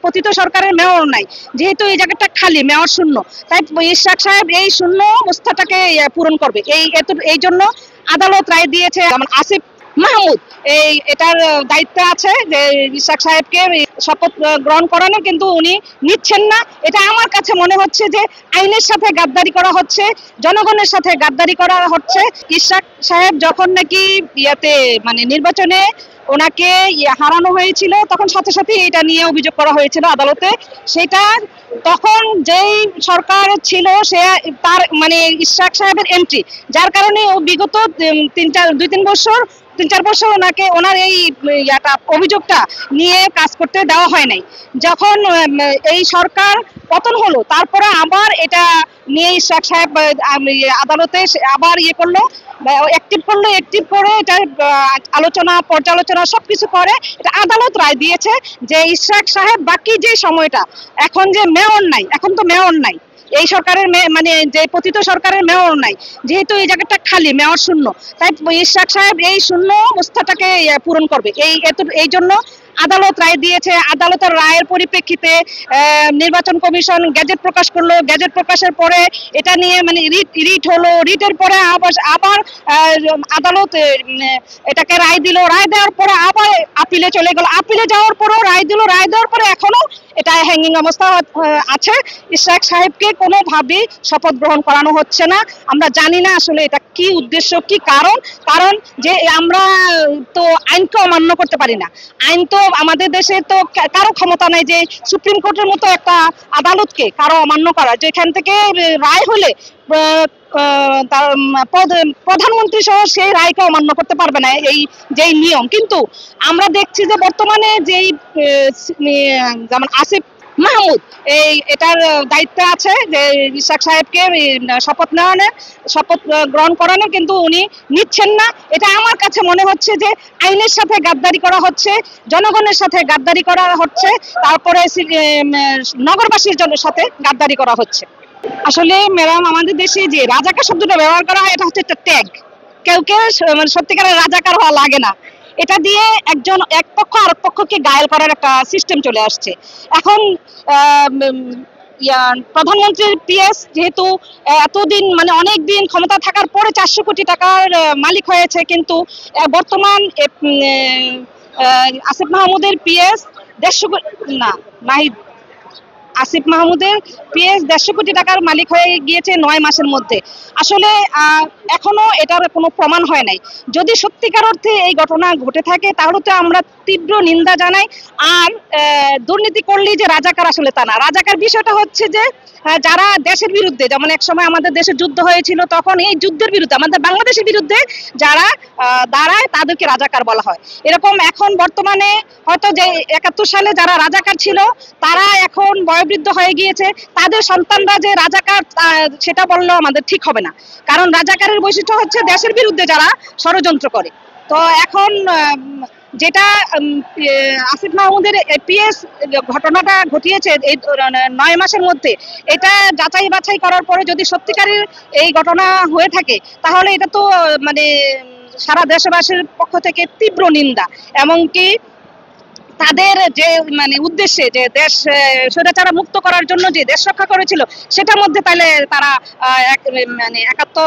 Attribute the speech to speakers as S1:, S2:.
S1: পতিত সরকারের মেয়র নাই, যেহেতু এই জায়গাটা খালি, মেয়র শূন্য, তাই ইশরাক সাহেব এই শূন্য অবস্থাটাকে পূরণ করবে, এই জন্য আদালত রায় দিয়েছে। যেমন আসিফ মাহমুদ এটার দায়িত্বে আছে যে ইশরাক সাহেবকে শপথ গ্রহণ করানো, কিন্তু উনি নিচ্ছেন না। এটা আমার কাছে মনে হচ্ছে যে আইনের সাথে গাদ্দারি করা হচ্ছে, জনগণের সাথে গাদ্দারি করা হচ্ছে। ইশরাক সাহেব যখন নাকি মানে নির্বাচনে ওনাকে হারানো হয়েছিল, তখন সাথে সাথে এটা নিয়ে অভিযোগ করা হয়েছিল আদালতে। সেটা তখন যেই সরকার ছিল সে তার মানে ইশরাক সাহেবের এন্ট্রি, যার কারণে ও বিগত 3-4 বছর ওনাকে ওনার এই অভিযোগটা নিয়ে কাজ করতে দেওয়া হয় নাই। যখন এই সরকার পতন হলো, তারপরে আবার এটা নিয়ে ইশরাক সাহেব আদালতে আবার করলো, অ্যাক্টিভ করে এটা পর্যালোচনা সবকিছু করে এটা আদালত রায় দিয়েছে যে ইশরাক সাহেব বাকি যে সময়টা, এখন যে মেয়র নাই, এখন তো মেয়র নাই এই সরকারের, মানে যে পতিত সরকারের মেয়র নাই, যেহেতু এই জায়গাটা খালি, মেয়র শূন্য, তাই ইশরাক সাহেব এই শূন্য অবস্থাটাকে পূরণ করবে, এই জন্য আদালত রায় দিয়েছে। আদালতের রায়ের পরিপ্রেক্ষিতে নির্বাচন কমিশন গ্যাজেট প্রকাশ করলো, গ্যাজেট প্রকাশের পরে এটা নিয়ে মানে রিট হলো, রিটের পরে আবার আদালত এটাকে রায় দিল, রায় দেওয়ার পরে আবার আপিলে চলে গেল, আপিলে যাওয়ার পরেও রায় দিল, রায় দেওয়ার পরে এখনো এটা হ্যাঙ্গিং অবস্থা আছে। ইশরাক সাহেবকে কোনোভাবেই শপথ গ্রহণ করানো হচ্ছে না। আমরা জানি না আসলে এটা কি উদ্দেশ্য, কি কারণ যে আমরা তো আইনকে অমান্য করতে পারি না। আইন তো আমাদের দেশে তো কারো ক্ষমতা নাই যে সুপ্রিম কোর্টের মতো একটা আদালতকে কারো অমান্য করা, যেখান থেকে রায় হলে তার প্রধানমন্ত্রী সহ সেই রায়কে অমান্য করতে পারবে না, এই যেই নিয়ম। কিন্তু আমরা দেখছি যে বর্তমানে যেই যেমন আসিফ মাহমুদ এটার দায়িত্বে আছে যে ইশরাক সাহেবকে শপথ গ্রহণ করানো, কিন্তু উনি নিচ্ছেন না। এটা আমার কাছে মনে হচ্ছে যে আইনের সাথে গাদ্দারি করা হচ্ছে, জনগণের সাথে গাদ্দারি করা হচ্ছে, তারপরে নগরবাসীর সাথে গাদ্দারি করা হচ্ছে। আসলে ম্যাডাম, আমাদের দেশে যে রাজাকার শব্দটা ব্যবহার করা হয়, এটা হচ্ছে একটা ট্যাগ। কেউ সত্যিকারের রাজাকার হওয়া লাগে না, এটা দিয়ে এক পক্ষ আরেক পক্ষকে ঘায়েল করার একটা সিস্টেম চলে আসছে। এখন প্রধানমন্ত্রীর পিএস যেহেতু এতদিন মানে অনেক দিন ক্ষমতা থাকার পরে 400 কোটি টাকার মালিক হয়েছে, কিন্তু বর্তমান আসিফ মাহমুদের পিএস 150 কোটি টাকার মালিক হয়ে গিয়েছে 9 মাসের মধ্যে। আসলে এখনো এটার কোনো প্রমাণ হয় নাই। যদি সত্যিকার অর্থে এই ঘটনা ঘটে থাকে, তাহলে তো আমরা তীব্র নিন্দা জানাই। আর দুর্নীতি করলেই যে রাজাকার, আসলে তা না। রাজাকার বিষয়টা হচ্ছে যে যারা দেশের বিরুদ্ধে, যেমন এক সময় আমাদের দেশে যুদ্ধ হয়েছিল, তখন এই যুদ্ধের বিরুদ্ধে, আমাদের বাংলাদেশের বিরুদ্ধে যারা দাঁড়ায় তাদেরকে রাজাকার বলা হয়। এরকম এখন বর্তমানে হয়তো যে 71 সালে যারা রাজাকার ছিল, তারা এখন বয়োবৃদ্ধ হয়ে গিয়েছে, তাদের সন্তানরা যে রাজাকার সেটা বললেও আমাদের ঠিক হবে না। কারণ রাজাকারের বৈশিষ্ট্য হচ্ছে দেশের বিরুদ্ধে যারা ষড়যন্ত্র করে। তো এখন যেটা আসিফ মাহমুদের পিএস ঘটনাটা ঘটিয়েছে এই 9 মাসের মধ্যে, এটা যাচাই বাছাই করার পরে যদি সত্যিকারের এই ঘটনা হয়ে থাকে, তাহলে এটা তো মানে সারা দেশবাসীর পক্ষ থেকে তীব্র নিন্দা। এমনকি তাদের যে মানে উদ্দেশ্যে যে দেশ স্বৈরাচার মুক্ত করার জন্য যে দেশ রক্ষা করেছিল, সেটার মধ্যে তাহলে তারা মানে একাত্ম